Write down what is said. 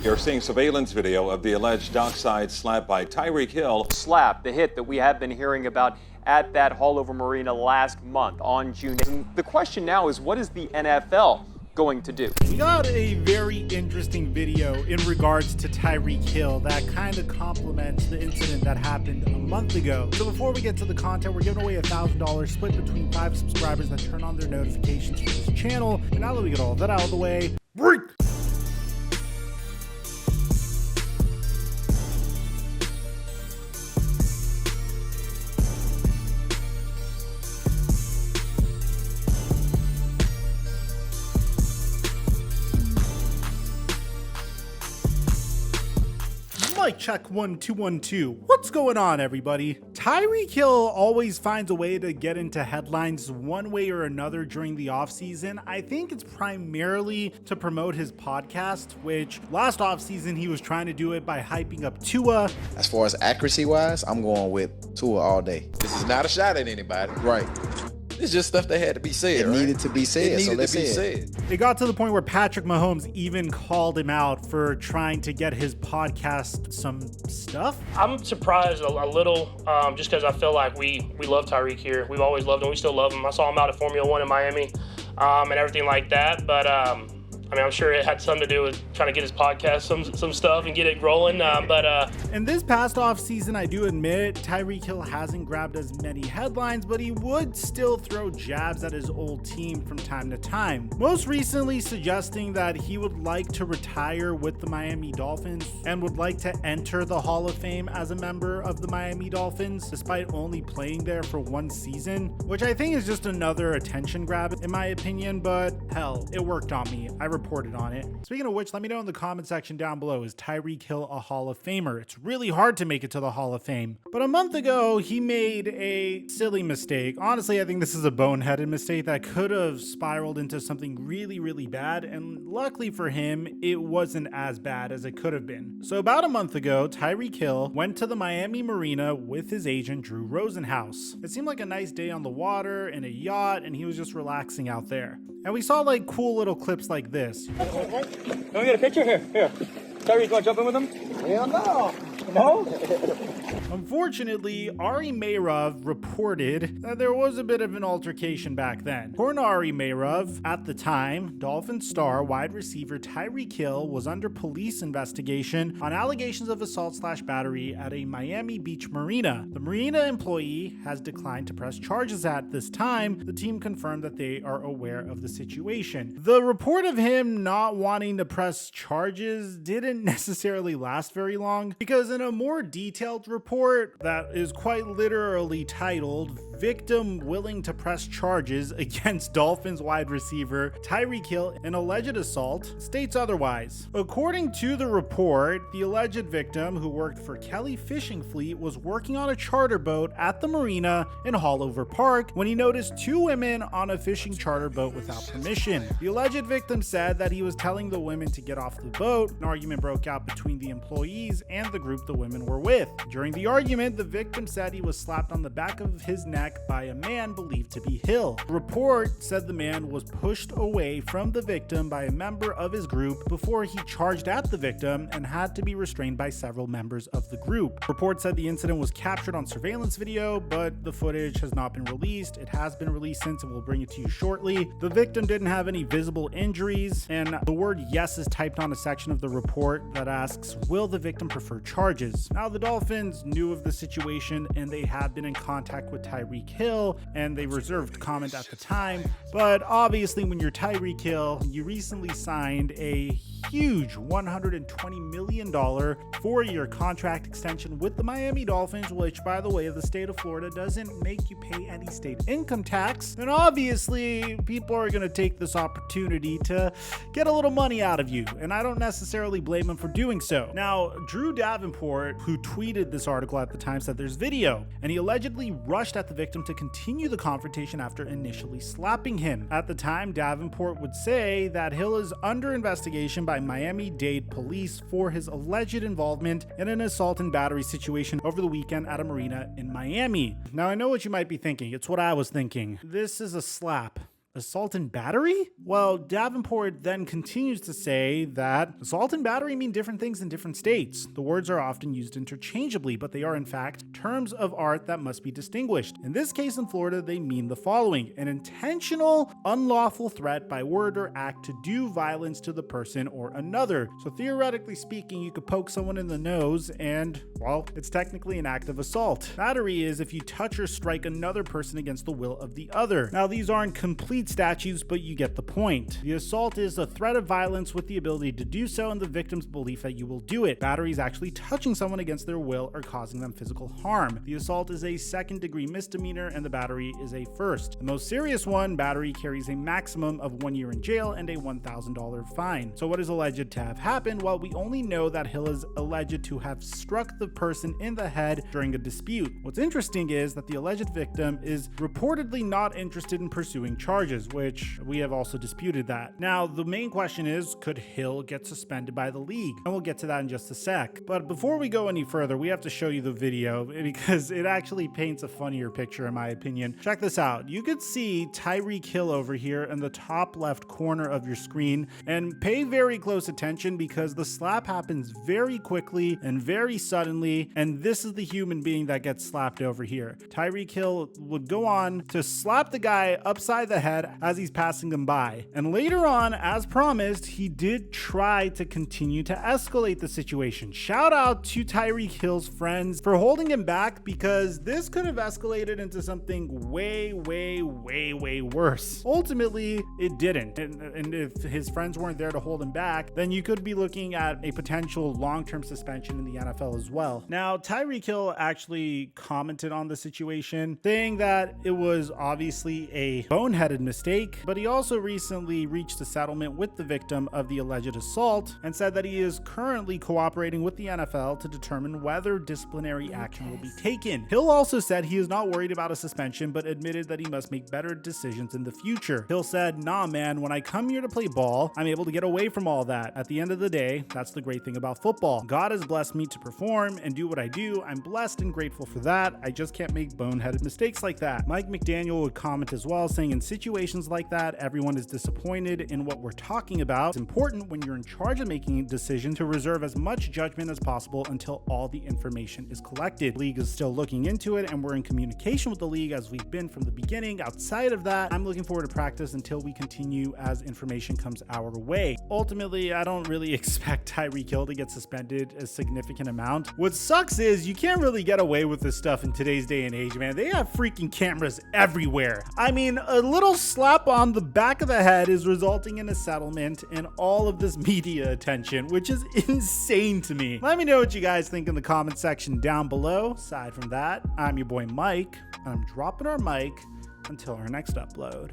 You're seeing surveillance video of the alleged dockside slap by Tyreek Hill. Slap, the hit that we have been hearing about at that Haulover Marina last month on June 8th. And the question now is, what is the NFL going to do? We got a very interesting video in regards to Tyreek Hill that kind of complements the incident that happened a month ago. So before we get to the content, we're giving away $1,000 split between 5 subscribers that turn on their notifications for this channel. And now that we get all that out of the way, break! Mic check 1 2 1 2. What's going on, everybody? Tyreek Hill always finds a way to get into headlines one way or another during the offseason. I think it's primarily to promote his podcast, which last offseason he was trying to do it by hyping up Tua. As far as accuracy wise, I'm going with Tua all day. This is not a shot at anybody. Right. It's just stuff that had to be said. It needed to be said. It needed to be said. It got to the point where Patrick Mahomes even called him out for trying to get his podcast some stuff. I'm surprised a little, just because I feel like we love Tyreek here. We've always loved him. We still love him. I saw him out at Formula One in Miami and everything like that. But I mean, I'm sure it had something to do with trying to get his podcast some stuff and get it rolling. In this past offseason, I do admit Tyreek Hill hasn't grabbed as many headlines, but he would still throw jabs at his old team from time to time. Most recently suggesting that he would like to retire with the Miami Dolphins and would like to enter the Hall of Fame as a member of the Miami Dolphins, despite only playing there for one season, which I think is just another attention grab in my opinion, but hell, it worked on me. I reported on it. Speaking of which, let me know in the comment section down below, is Tyreek Hill a Hall of Famer? It's really hard to make it to the Hall of Fame. But a month ago, he made a silly mistake. Honestly, I think this is a boneheaded mistake that could have spiraled into something really, really bad. And luckily for him, it wasn't as bad as it could have been. So about a month ago, Tyreek Hill went to the Miami Marina with his agent, Drew Rosenhaus. It seemed like a nice day on the water in a yacht, and he was just relaxing out there. And we saw like cool little clips like this. Can we get a picture here? Here. Tyreek, you want to jump in with him? Hell no. No? Unfortunately, Ari Meirov reported that there was a bit of an altercation back then. According to Ari Meirov, at the time, Dolphins star wide receiver Tyreek Hill was under police investigation on allegations of assault/battery at a Miami Beach marina. The marina employee has declined to press charges at this time. The team confirmed that they are aware of the situation. The report of him not wanting to press charges didn't necessarily last very long, because in a more detailed report that is quite literally titled "Victim Willing to Press Charges Against Dolphins Wide Receiver Tyreek Hill in Alleged Assault," states otherwise. According to the report, the alleged victim, who worked for Kelly Fishing Fleet, was working on a charter boat at the marina in Haulover Park when he noticed 2 women on a fishing charter boat without permission. The alleged victim said that he was telling the women to get off the boat. An argument broke out between the employees and the group the women were with. During the argument, the victim said he was slapped on the back of his neck by a man believed to be Hill. The report said the man was pushed away from the victim by a member of his group before he charged at the victim and had to be restrained by several members of the group. Report said the incident was captured on surveillance video, but the footage has not been released. It has been released since, and we'll bring it to you shortly. The victim didn't have any visible injuries, and the word "yes" is typed on a section of the report that asks, will the victim prefer charges? Now, the Dolphins knew of the situation, and they have been in contact with Tyreek Hill, and they reserved comment at the time. But obviously, when you're Tyreek Hill, you recently signed a huge $120 million 4-year contract extension with the Miami Dolphins, which, by the way, the state of Florida doesn't make you pay any state income tax. And obviously, people are going to take this opportunity to get a little money out of you, and I don't necessarily blame them for doing so. Now, Drew Davenport, who tweeted this article at the time, said there's video, and he allegedly rushed at the victim to continue the confrontation after initially slapping him. At the time, Davenport would say that Hill is under investigation by Miami-Dade police for his alleged involvement in an assault and battery situation over the weekend at a marina in Miami. Now, I know what you might be thinking. It's what I was thinking. This is a slap. Assault and battery? Well, Davenport then continues to say that assault and battery mean different things in different states. The words are often used interchangeably, but they are in fact terms of art that must be distinguished. In this case in Florida, they mean the following: an intentional, unlawful threat by word or act to do violence to the person or another. So theoretically speaking, you could poke someone in the nose and, well, it's technically an act of assault. Battery is if you touch or strike another person against the will of the other. Now, these aren't complete statutes, but you get the point. The assault is a threat of violence with the ability to do so and the victim's belief that you will do it. Battery is actually touching someone against their will or causing them physical harm. The assault is a second-degree misdemeanor and the battery is a first. The most serious one, battery, carries a maximum of 1 year in jail and a $1,000 fine. So what is alleged to have happened? Well, we only know that Hill is alleged to have struck the person in the head during a dispute. What's interesting is that the alleged victim is reportedly not interested in pursuing charges, which we have also disputed that. Now, the main question is, could Hill get suspended by the league? And we'll get to that in just a sec. But before we go any further, we have to show you the video because it actually paints a funnier picture in my opinion. Check this out. You could see Tyreek Hill over here in the top left corner of your screen, and pay very close attention because the slap happens very quickly and very suddenly, and this is the human being that gets slapped over here. Tyreek Hill would go on to slap the guy upside the head as he's passing him by. And later on, as promised, he did try to continue to escalate the situation. Shout out to Tyreek Hill's friends for holding him back because this could have escalated into something way worse. Ultimately, it didn't. And if his friends weren't there to hold him back, then you could be looking at a potential long-term suspension in the NFL as well. Now, Tyreek Hill actually commented on the situation, saying that it was obviously a boneheaded mistake, but he also recently reached a settlement with the victim of the alleged assault and said that he is currently cooperating with the NFL to determine whether disciplinary action will be taken. Hill also said he is not worried about a suspension, but admitted that he must make better decisions in the future. Hill said, "Nah, man, when I come here to play ball, I'm able to get away from all that. At the end of the day, that's the great thing about football. God has blessed me to perform and do what I do. I'm blessed and grateful for that. I just can't make boneheaded mistakes like that." Mike McDaniel would comment as well, saying, "In situations like that, everyone is disappointed in what we're talking about. It's important when you're in charge of making a decision to reserve as much judgment as possible until all the information is collected. The league is still looking into it and we're in communication with the league as we've been from the beginning. Outside of that, I'm looking forward to practice until we continue as information comes our way." Ultimately, I don't really expect Tyreek Hill to get suspended a significant amount. What sucks is you can't really get away with this stuff in today's day and age, man. They have freaking cameras everywhere. I mean, a little slap on the back of the head is resulting in a settlement and all of this media attention, which is insane to me. Let me know what you guys think in the comment section down below. Aside from that, I'm your boy Mike, and I'm dropping our mic until our next upload.